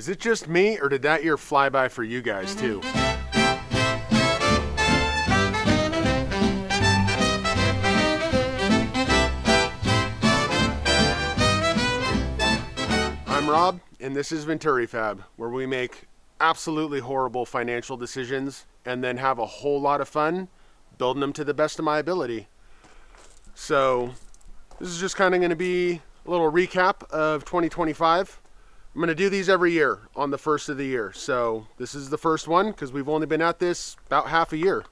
Is it just me, or did that year fly by for you guys too? I'm Rob, and this is Venturi Fab, where we make absolutely horrible financial decisions and then have a whole lot of fun building them to the best of my ability. So this is just kind of going to be a little recap of 2025. I'm going to do these every year on the first of the year. So this is the first one because we've only been at this about half a year.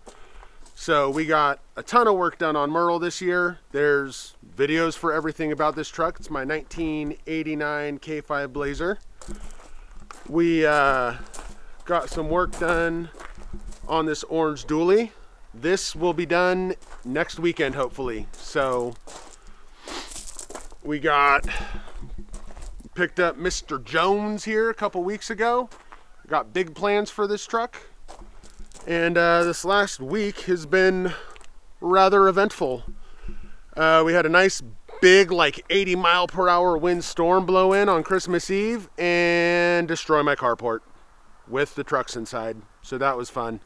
So we got a ton of work done on Merle this year. There's videos for everything about this truck. It's my 1989 K5 Blazer. We got some work done on this orange dually. This will be done next weekend, hopefully. So we picked up Mr. Jones here a couple weeks ago. Got big plans for this truck. And this last week has been rather eventful. We had a nice big, like 80-mile-per-hour wind storm blow in on Christmas Eve and destroy my carport with the trucks inside. So that was fun.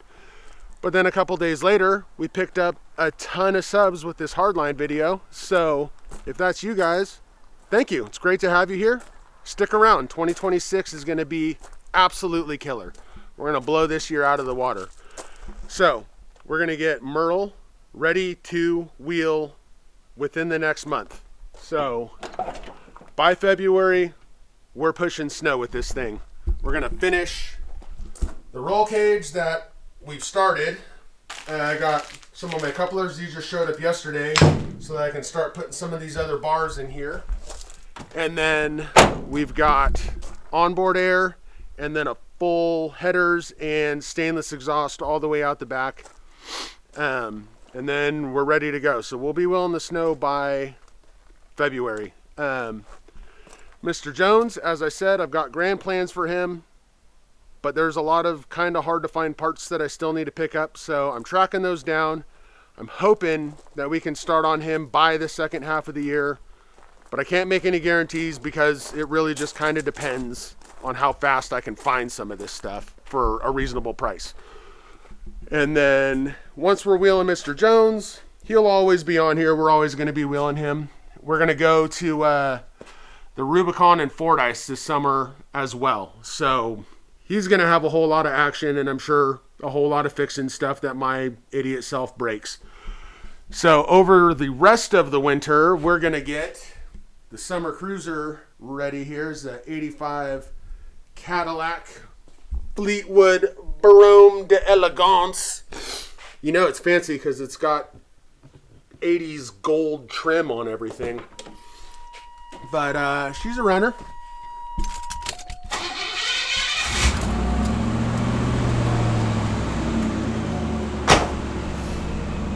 But then a couple days later, we picked up a ton of subs with this hardline video. So if that's you guys, thank you. It's great to have you here. Stick around. 2026 is going to be absolutely killer. We're going to blow this year out of the water. So we're going to get Merle ready to wheel within the next month. So by February, we're pushing snow with this thing. We're going to finish the roll cage that we've started. I got some of my couplers. These just showed up yesterday so that I can start putting some of these other bars in here. And then we've got onboard air and then a full headers and stainless exhaust all the way out the back. And then we're ready to go. So we'll be wheeling the snow by February. Mr. Jones, as I said, I've got grand plans for him, but there's a lot of kind of hard to find parts that I still need to pick up. So I'm tracking those down. I'm hoping that we can start on him by the second half of the year, but I can't make any guarantees because it really just kind of depends on how fast I can find some of this stuff for a reasonable price. And then once we're wheeling Mr. Jones, he'll always be on here. We're always going to be wheeling him. We're going to go to the Rubicon and Fordyce this summer as well. So he's going to have a whole lot of action, and I'm sure a whole lot of fixing stuff that my idiot self breaks. So over the rest of the winter, we're going to get the summer cruiser ready. Here's the 85 Cadillac Fleetwood Barome d'Elegance. You know it's fancy because it's got 80s gold trim on everything. But she's a runner.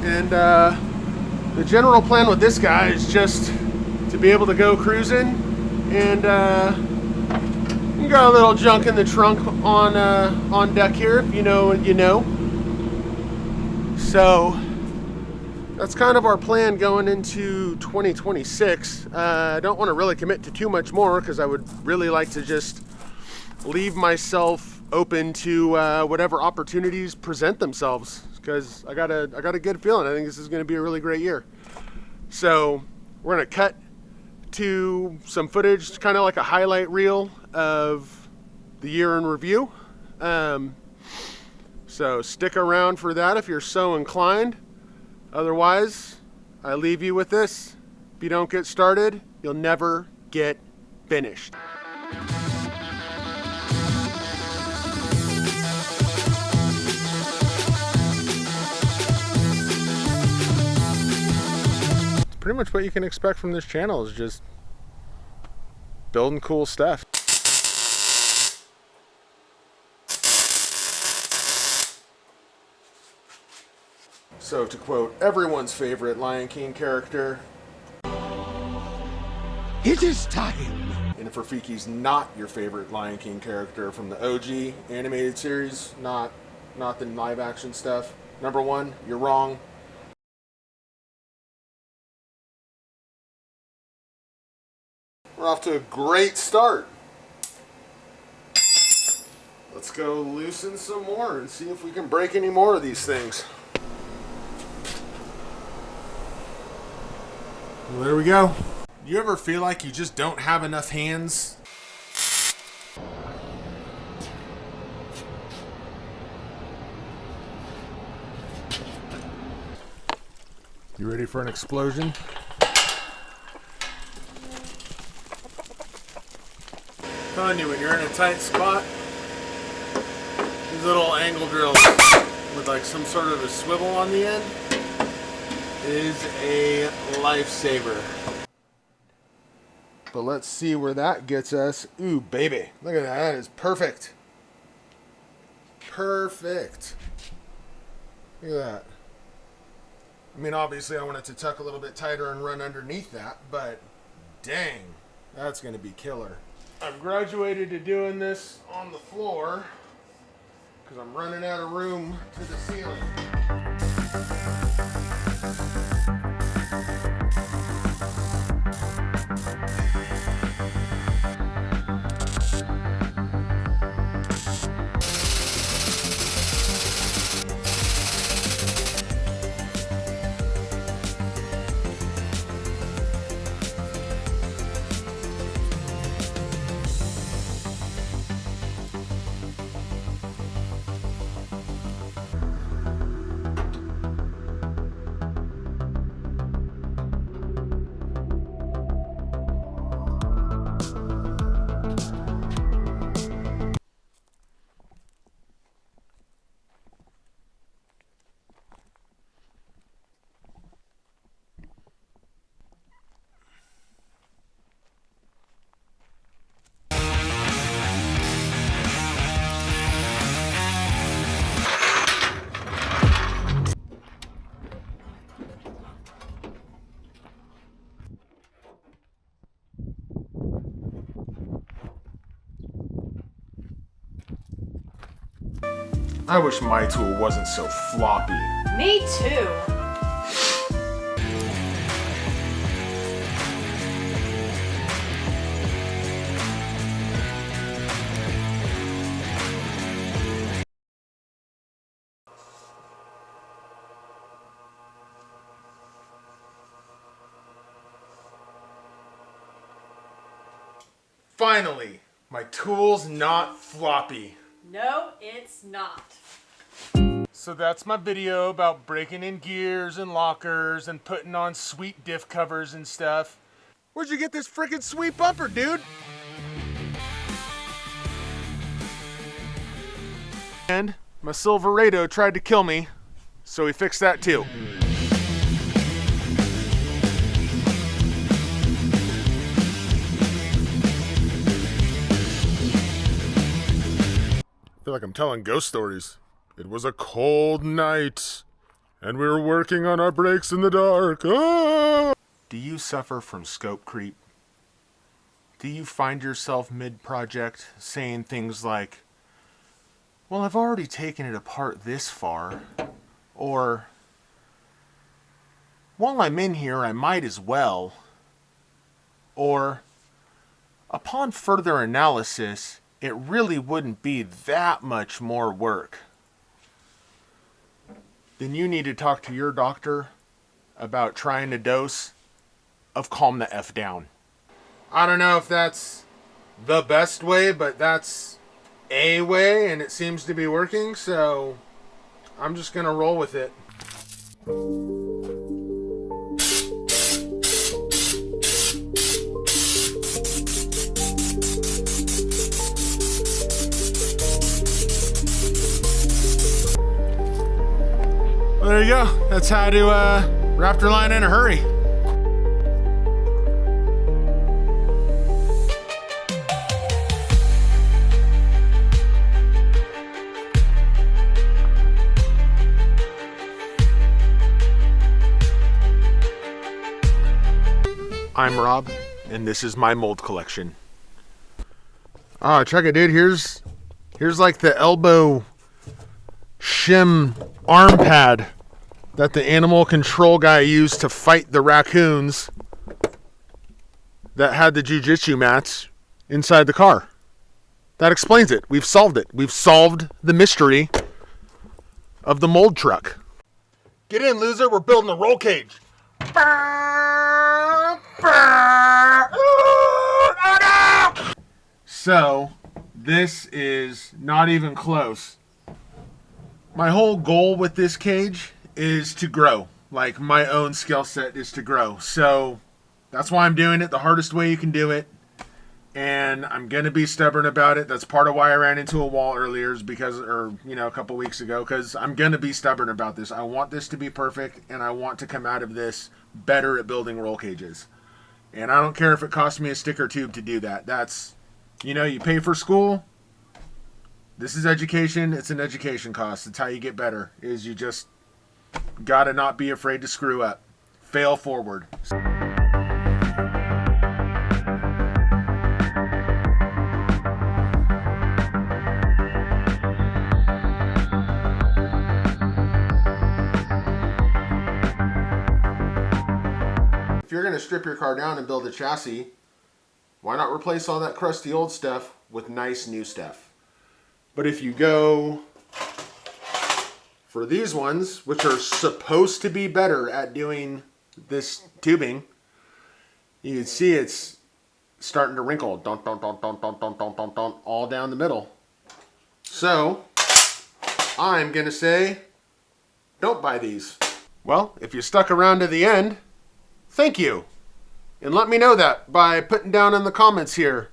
And the general plan with this guy is just to be able to go cruising and got a little junk in the trunk on deck here, if you know what you know. So that's kind of our plan going into 2026. I don't want to really commit to too much more because I would really like to just leave myself open to whatever opportunities present themselves, because I got a good feeling. I think this is going to be a really great year. So we're going to cut to some footage, kind of like a highlight reel of the year in review. So stick around for that if you're so inclined. Otherwise, I leave you with this. If you don't get started, you'll never get finished. Pretty much what you can expect from this channel is just building cool stuff. So to quote everyone's favorite Lion King character, it is time. And if Rafiki's not your favorite Lion King character from the OG animated series, not the live action stuff, number one, you're wrong. We're off to a great start. let's go loosen some more and see if we can break any more of these things. Well, there we go. You ever feel like you just don't have enough hands? You ready for an explosion? I'm telling you, when you're in a tight spot, these little angle drills with like some sort of a swivel on the end is a lifesaver. But let's see where that gets us. Ooh, baby. Look at that. That is perfect. Perfect. Look at that. I mean, obviously I want it to tuck a little bit tighter and run underneath that, but dang, that's going to be killer. I've graduated to doing this on the floor because I'm running out of room to the ceiling. I wish my tool wasn't so floppy. Me too. Finally, my tool's not floppy. No, it's not. So that's my video about breaking in gears and lockers and putting on sweet diff covers and stuff. Where'd you get this freaking sweet bumper, dude? And my Silverado tried to kill me, so we fixed that too. I feel like I'm telling ghost stories. It was a cold night, and we were working on our brakes in the dark. Ah! Do you suffer from scope creep? Do you find yourself mid-project saying things like, well, I've already taken it apart this far, or, while I'm in here, I might as well, or, upon further analysis, it really wouldn't be that much more work? Then you need to talk to your doctor about trying a dose of Calm the F Down. I don't know if that's the best way, but that's a way, and it seems to be working, so I'm just gonna roll with it. Well, there you go. That's how to raptor line in a hurry. I'm Rob, and this is my mold collection. Oh, check it, dude. Here's like the elbow shim arm pad that the animal control guy used to fight the raccoons that had the jiu-jitsu mats inside the car. That explains it. We've solved it. We've solved the mystery of the mold truck. Get in, loser. We're building a roll cage. So, this is not even close. My whole goal with this cage is to grow. Like, my own skill set is to grow. So, that's why I'm doing it the hardest way you can do it. And I'm going to be stubborn about it. That's part of why I ran into a wall earlier, is because, a couple weeks ago, because I'm going to be stubborn about this. I want this to be perfect, and I want to come out of this better at building roll cages. And I don't care if it costs me a sticker tube to do that. That's, you pay for school. This is education. It's an education cost. It's how you get better, is you just got to not be afraid to screw up. Fail forward. If you're going to strip your car down and build a chassis, why not replace all that crusty old stuff with nice new stuff? But if you go for these ones, which are supposed to be better at doing this tubing, you can see it's starting to wrinkle, all down the middle. So I'm going to say, don't buy these. Well, if you stuck around to the end, thank you. And let me know that by putting down in the comments here,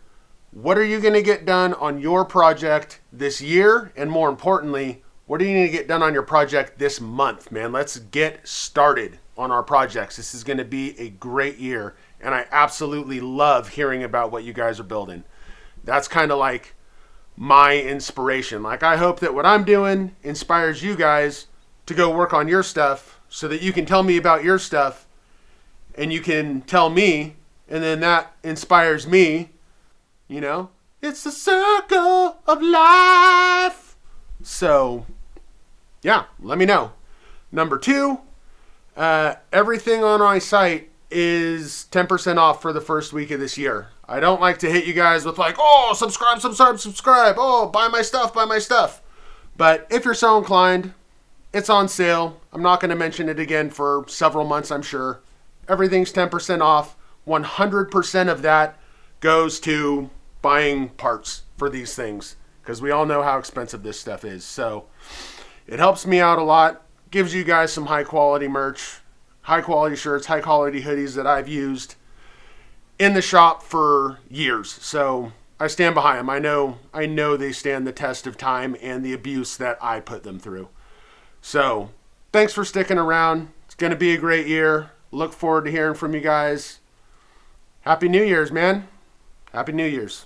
what are you going to get done on your project this year? And more importantly, what do you need to get done on your project this month, man? Let's get started on our projects. This is going to be a great year. And I absolutely love hearing about what you guys are building. That's kind of like my inspiration. Like, I hope that what I'm doing inspires you guys to go work on your stuff so that you can tell me about your stuff. And you can tell me, and then that inspires me, It's the circle of life. So, yeah, let me know. Number 2, everything on my site is 10% off for the first week of this year. I don't like to hit you guys with like, oh, subscribe. Oh, buy my stuff. But if you're so inclined, it's on sale. I'm not going to mention it again for several months, I'm sure. Everything's 10% off. 100% of that goes to buying parts for these things, because we all know how expensive this stuff is. So it helps me out a lot. Gives you guys some high quality merch, high quality shirts, high quality hoodies that I've used in the shop for years. So I stand behind them. I know they stand the test of time and the abuse that I put them through. So thanks for sticking around. It's going to be a great year. Look forward to hearing from you guys. Happy New Year's, man. Happy New Year's.